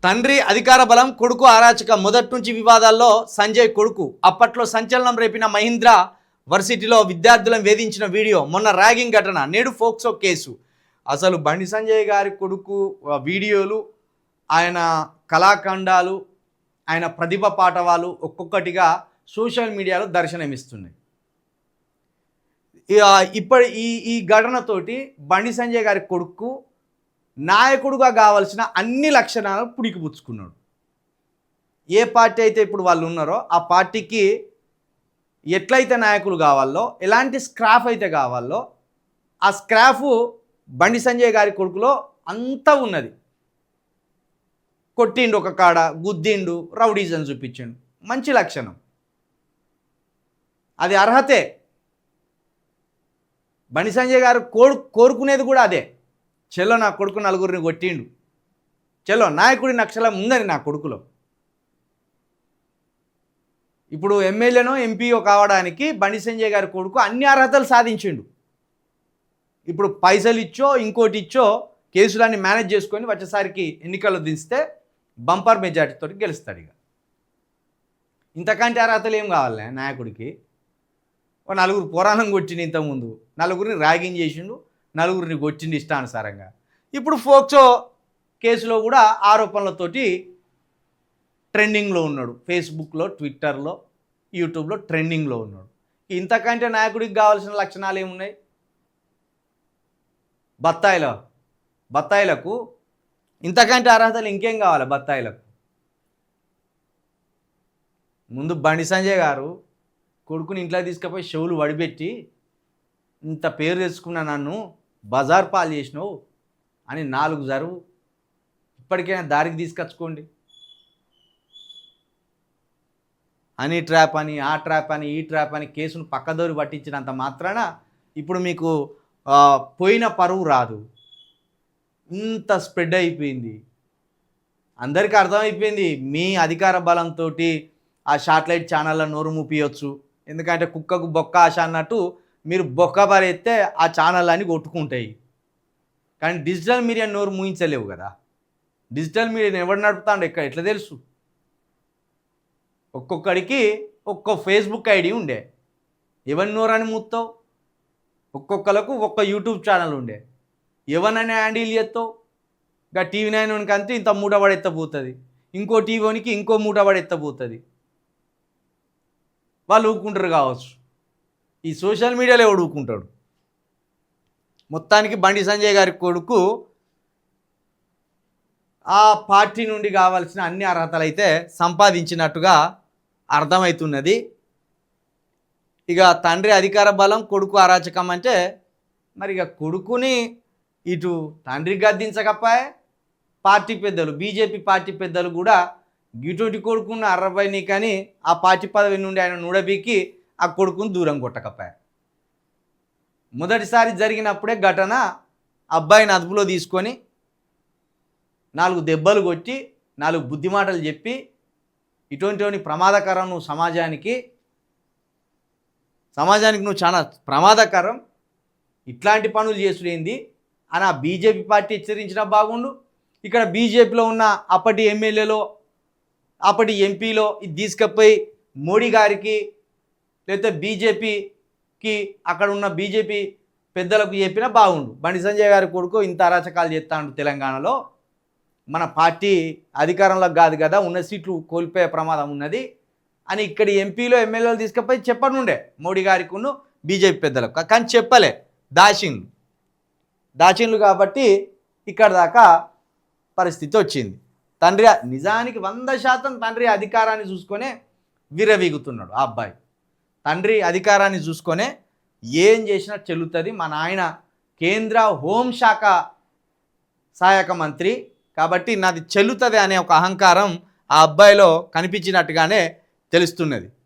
తండ్రి అధికార బలం, కొడుకు అరాచక. మొదటి నుంచి వివాదాల్లో సంజయ్ కొడుకు. అప్పట్లో సంచలనం రేపిన మహీంద్ర వర్సిటీలో విద్యార్థులను వేధించిన వీడియో, మొన్న ర్యాగింగ్ ఘటన, నేడు ఫోక్సో కేసు. అసలు బండి సంజయ్ గారి కొడుకు వీడియోలు, ఆయన కళాఖండాలు, ఆయన ప్రతిభ పాటవాలు ఒక్కొక్కటిగా సోషల్ మీడియాలో దర్శనమిస్తున్నాయి. ఇప్పుడు ఈ ఘటనతోటి బండి సంజయ్ గారి కొడుకు నాయకుడుగా కావాల్సిన అన్ని లక్షణాలు పుడికిపుచ్చుకున్నాడు. ఏ పార్టీ అయితే ఇప్పుడు వాళ్ళు ఉన్నారో ఆ పార్టీకి ఎట్లయితే నాయకులు కావాలో, ఎలాంటి స్క్రాఫ్ అయితే కావాలో ఆ స్క్రాఫ్ బండి సంజయ్ గారి కొడుకులో అంతా ఉన్నది. కొట్టిండు ఒక కాడ, గుద్దిండు, రౌడీజం చూపించిండు, మంచి లక్షణం, అది అర్హతే. బండి సంజయ్ గారు కోరుకునేది కూడా అదే. చెల్లో నా కొడుకు నలుగురిని కొట్టిండు, చెల్లో నాయకుడి నక్షలం ఉందని నా కొడుకులో. ఇప్పుడు ఎమ్మెల్యేనో ఎంపీఓ కావడానికి బండి సంజయ్ గారి కొడుకు అన్ని అర్హతలు సాధించిండు. ఇప్పుడు పైసలు ఇచ్చో ఇంకోటి ఇచ్చో కేసులన్నీ మేనేజ్ చేసుకొని వచ్చేసరికి ఎన్నికల్లో దించితే బంపర్ మెజార్టీతో గెలుస్తాడు. ఇక ఇంతకంటే అర్హతలు ఏం కావాలి నాయకుడికి? ఒక నలుగురు పోరాణం కొట్టిండు, ఇంతకుముందు నలుగురిని ర్యాగింగ్ చేసిండు, నలుగురిని కొట్టిండు ఇష్టానుసారంగా. ఇప్పుడు ఫోక్సో కేసులో కూడా ఆరోపణలతోటి ట్రెండింగ్లో ఉన్నాడు. ఫేస్బుక్లో, ట్విట్టర్లో, యూట్యూబ్లో ట్రెండింగ్లో ఉన్నాడు. ఇంతకంటే నాయకుడికి కావాల్సిన లక్షణాలు ఏమున్నాయి? బత్తాయిలకు ఇంతకంటే అర్హతలు ఇంకేం కావాలి? బత్తాయిలకు ముందు బండి సంజయ్ గారు కొడుకుని ఇంట్లో తీసుకుపోయి చెవులు వడిపెట్టి, ఇంత పేరు తెచ్చుకున్న నన్ను బజార్ పాలు చేసినావు అని 4 జరువు ఇప్పటికైనా దారికి తీసుకొచ్చుకోండి. అని ట్రాప్ అని, ఆ ట్రాప్ అని, ఈ ట్రాప్ అని కేసును పక్కదోరి పట్టించినంత మాత్రాన ఇప్పుడు మీకు పోయిన పరువు రాదు. ఇంత స్ప్రెడ్ అయిపోయింది, అందరికీ అర్థమైపోయింది. మీ అధికార బలంతో ఆ శాటిలైట్ ఛానళ్ళ నోరు మూపియొచ్చు. ఎందుకంటే కుక్కకు బొక్క ఆశ అన్నట్టు మీరు బొక్క పరేస్తే ఆ ఛానల్ అన్నీ కొట్టుకుంటాయి. కానీ డిజిటల్ మీడియా నోరు మూయించలేవు కదా. డిజిటల్ మీడియాని ఎవరు నడుపుతాడు? ఎట్లా తెలుసు? ఒక్కొక్కడికి ఒక్కో ఫేస్బుక్ ఐడి ఉండే, ఎవరి నోరని మూస్తావు? ఒక్కొక్కలకు ఒక్క యూట్యూబ్ ఛానల్ ఉండే, ఎవరినైనా హ్యాండిల్ చేస్తావు? ఇంకా TV9 అంతే ఇంత మూట పడెత్తపోతుంది, ఇంకో టీవీకి ఇంకో మూట పడెత్తపోతుంది. వాళ్ళు ఊరుకుంటారు కావచ్చు, ఈ సోషల్ మీడియాలో ఎవడు ఊరుకుంటాడు? మొత్తానికి బండి సంజయ్ గారి కొడుకు ఆ పార్టీ నుండి కావాల్సిన అన్ని అర్హతలు అయితే సంపాదించినట్టుగా అర్థమవుతున్నది. ఇక తండ్రి అధికార బలం, కొడుకు అరాచకం అంటే మరి ఇక కొడుకుని ఇటు తండ్రి గద్దించకపోయే పార్టీ పెద్దలు, బీజేపీ పార్టీ పెద్దలు కూడా గిటోటి కొడుకున్న అర్రపై నీకని ఆ పార్టీ పదవి నుండి ఆయన నుడబీకి ఆ కొడుకుని దూరం కొట్టకపోయా. మొదటిసారి జరిగినప్పుడే ఘటన, అబ్బాయిని అదుపులో తీసుకొని 4 దెబ్బలు కొట్టి 4 బుద్ధి మాటలు చెప్పి, ఇటువంటి ప్రమాదకరం, నువ్వు సమాజానికి నువ్వు చాలా ప్రమాదకరం, ఇట్లాంటి పనులు చేసుడేంది అని ఆ బీజేపీ పార్టీ హెచ్చరించినా బాగుండు. ఇక్కడ బీజేపీలో ఉన్న అప్పటి ఎమ్మెల్యేలో, అప్పటి ఎంపీలో ఇది తీసుకపోయి మోడీ గారికి లేకపోతే బీజేపీకి అక్కడ ఉన్న బీజేపీ పెద్దలకు చెప్పినా బాగుండు. బండి సంజయ్ గారి కొడుకు ఇంత అరాచకాలు చేస్తాడు తెలంగాణలో, మన పార్టీ అధికారంలోకి కాదు కదా, ఉన్న సీట్లు కోల్పోయే ప్రమాదం ఉన్నది అని ఇక్కడి ఎంపీలో, ఎమ్మెల్యేలు తీసుకుపోయి చెప్పనుండే మోడీ గారికి ఉన్న బీజేపీ పెద్దలకు. కానీ చెప్పలే, దాచిండ్లు కాబట్టి ఇక్కడ దాకా పరిస్థితి వచ్చింది. తండ్రి నిజానికి 100% తండ్రి అధికారాన్ని చూసుకొనే విరవీగుతున్నాడు ఆ అబ్బాయి. తండ్రి అధికారాన్ని చూసుకొనే ఏం చేసినా చెల్లుతుంది. మా నాయన కేంద్ర హోంశాఖ సహాయక మంత్రి కాబట్టి నాది చెల్లుతుంది అనే ఒక అహంకారం ఆ అబ్బాయిలో కనిపించినట్టుగానే తెలుస్తున్నది.